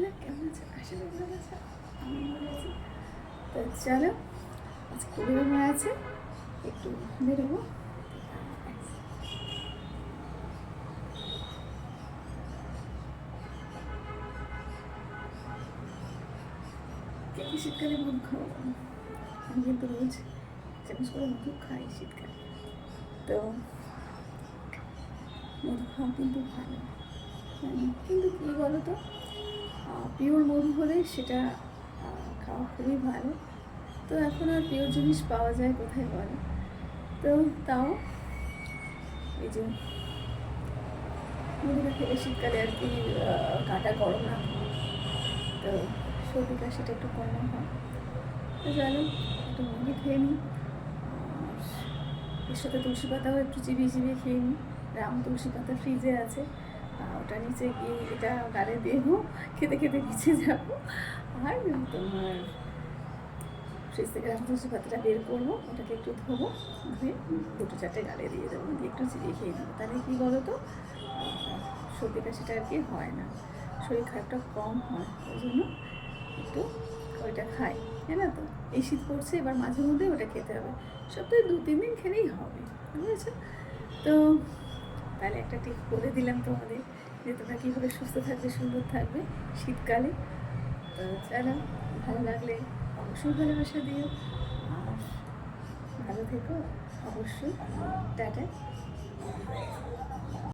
বন্ধুরা কেমন আছে? আশা করি ভালো আছে। আমি ভালো আছি। তো চলো, আজকে বেরোনো আছে, একটু বেরোবো। কে কি শীতকালে মধু খাওয়া? আমি কিন্তু রোজ চামচ করে মধু খাই শীতকালে। তো মধু খাওয়া কিন্তু ভালো, কিন্তু কী বলো তো, পিওর মধু হলে সেটা খাওয়া খুবই ভালো। তো এখন আর পিওর জিনিস পাওয়া যায় কোথায় বলো? তো তাও এই যে মধুটা খেলে শীতকালে আর কি কাঁটা গরম না, তো সর্দি কাশিটা একটু কম হয়। তো জানো, একটু মধু খেয়ে নিই, এর সাথে তুলসী পাতাও একটু চিবিয়ে চিবিয়ে খেয়ে নিই। রাম তুলসী পাতা ফ্রিজে আছে, ওটা নিচে গিয়ে এটা গালে দেবো, খেতে খেতে নিচে যাবো। আর তোমার ফ্রিজ থেকে রাম তুলসী পাতাটা বের করবো, ওটাকে একটু ধোবো, ধুয়ে দুটো চারটে গালে দিয়ে দেবো, দিয়ে একটু চিবিয়ে খেয়ে নেবো। তাহলে কী বলো তো, সর্দি কাশিটা আর কি হয় না, শরীর খারাপটা কম হয়। ওই জন্য একটু ওইটা খাই, জানো তো। এই শীত পড়ছে, এবার মাঝে মধ্যে ওটা খেতে হবে, সপ্তাহে 2-3 দিন খেলেই হবে, বুঝেছো? তো তাহলে একটা টিপ বলে দিলাম তোমাদের, যে তোমরা কীভাবে সুস্থ থাকবে, সুন্দর থাকবে শীতকালে। তো চলো, ভালো লাগলে অবশ্যই ভালোবাসা দিও, আর ভালো থেকো অবশ্যই। টাটা।